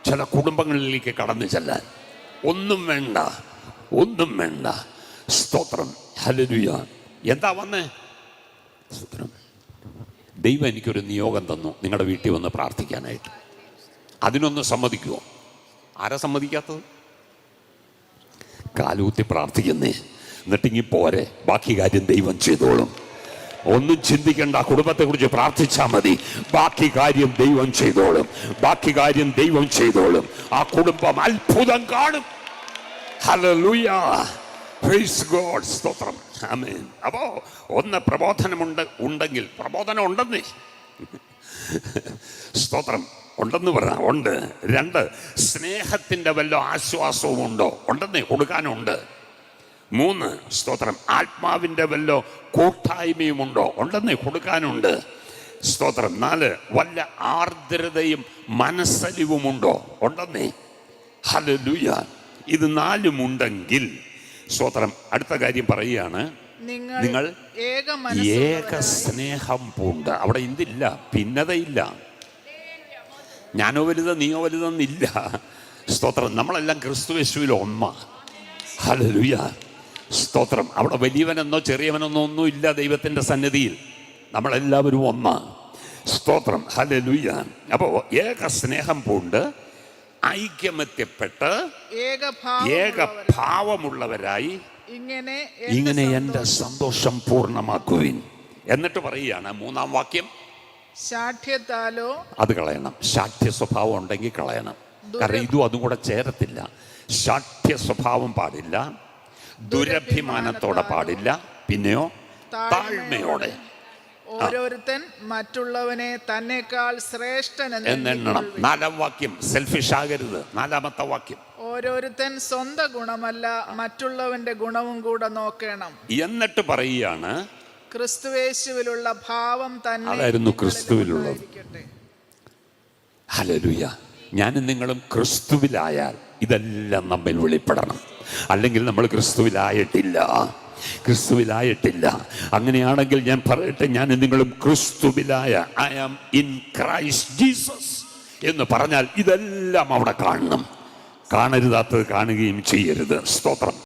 ചില കുടുംബങ്ങളിലേക്ക് കടന്നു ചെല്ലാൻ. ഒന്നും വേണ്ട. സ്തോത്രം, ഹല്ലേലൂയ. എന്താ വന്നേ? സ്തോത്രം. ദൈവം എനിക്കൊരു നിയോഗം തന്നു, നിങ്ങളുടെ വീട്ടിൽ വന്ന് പ്രാർത്ഥിക്കാനായിട്ട്. അതിനൊന്ന് സമ്മതിക്കുമോ? ആരാ സമ്മതിക്കാത്തത്? കാലൂത്തി പ്രാർത്ഥിക്കുന്നേ. എന്നിട്ടിങ്ങി പോരെ, ബാക്കി കാര്യം ദൈവം ചെയ്തോളും. ഒന്നും ചിന്തിക്കേണ്ട, കുടുംബത്തെക്കുറിച്ച് പ്രാർത്ഥിച്ചാൽ മതി. ബാക്കി കാര്യം ദൈവം ചെയ്തോളും. ആ കുടുംബം അത്ഭുതം കാണും. ഹല്ലേലൂയ, പ്രൈസ് ഗോഡ്, സ്തോത്രം, ആമേൻ. അപ്പോ ഒന്ന് ഉണ്ടെങ്കിൽ പ്രബോധനം ഉണ്ടെന്നേ, സ്തോത്രം, ഉണ്ടെന്ന് പറയാം, ഉണ്ട്. 2, സ്നേഹത്തിൻ്റെ വല്ല ആശ്വാസവും ഉണ്ടോ? ഉണ്ടെന്നേ, കൊടുക്കാനുണ്ട്. 3, സ്തോത്രം, ആത്മാവിൻ്റെ വല്ല കൂട്ടായ്മയും ഉണ്ടോ? ഉണ്ടെന്നേ, കൊടുക്കാനുണ്ട്. സ്തോത്രം. 4, വല്ല ആർദ്രതയും മനസ്സലിവുമുണ്ടോ? ഉണ്ടെന്നേ. ഹല്ലേലൂയ. ഇത് 4 ഉണ്ടെങ്കിൽ, സ്തോത്രം, അടുത്ത കാര്യം പറയുകയാണ്, നിങ്ങൾ ഏക സ്നേഹം പൂണ്ട്. അവിടെ ഇതില്ല, ഭിന്നതയില്ല. ഞാനോ വലുത് നീയോ വലുതെന്നില്ല. സ്തോത്രം. നമ്മളെല്ലാം ക്രിസ്തുയേശുവിൽ ഒന്നാ. ഹല്ലേലൂയ, സ്തോത്രം. അവിടെ വലിയവനെന്നോ ചെറിയവനെന്നോ ഒന്നും ഇല്ല ദൈവത്തിൻ്റെ സന്നിധിയിൽ. നമ്മളെല്ലാവരും ഒന്നാ. സ്തോത്രം, ഹല്ലേലൂയ. അപ്പോൾ ഏക സ്നേഹം പൂണ്ട് ഐക്യമത്യപ്പെട്ട് ഏകഭാവമുള്ളവരായി ഇങ്ങനെ എൻ്റെ സന്തോഷം പൂർണ്ണമാക്കുവിൻ. എന്നിട്ട് പറയുകയാണ് 3-ാം വാക്യം, ശാഠ്യത്താലോ, അത് കളയണം. ശാഠ്യ സ്വഭാവം ഉണ്ടെങ്കിൽ കളയണം. കാരണം അതും കൂടെ ചേരത്തില്ല. ശാഠ്യ സ്വഭാവം പാടില്ല, ദുരഭിമാനത്തോടെ പാടില്ല, പിന്നെയോ താഴ്മയോടെ. ഓരോരുത്തൻ മറ്റുള്ളവനെ തന്നെക്കാൾ ശ്രേഷ്ഠനെന്നെണ്ണണം. 4-ാം വാക്യം, സെൽഫിഷ് ആകരുത്. 4-ാമത്തെ വാക്യം, ഓരോരുത്തൻ സ്വന്തം ഗുണമല്ല മറ്റുള്ളവന്റെ ഗുണവും കൂടെ നോക്കണം. എന്നിട്ട് പറയുകയാണ്, ക്രിസ്തുയേശുവിലുള്ള ഭാവം തന്നെ. അതായിരുന്നു ക്രിസ്തുവിലുള്ളത്. ഹല്ലേലൂയ. ഞാനും നിങ്ങളും ക്രിസ്തുവിലായാൽ ഇതെല്ലാം നമ്മിൽ വെളിപ്പെടണം. അല്ലെങ്കിൽ നമ്മൾ ക്രിസ്തുവിലായിട്ടില്ല. അങ്ങനെയാണെങ്കിൽ ഞാൻ പറയട്ടെ, ഞാൻ നിങ്ങളും ക്രിസ്തുവിലായ, I am in Christ Jesus എന്ന് പറഞ്ഞാൽ ഇതെല്ലാം അവിടെ കാണണം. കാണരുതാത്തത് കാണുകയും ചെയ്യരുത്. സ്തോത്രം.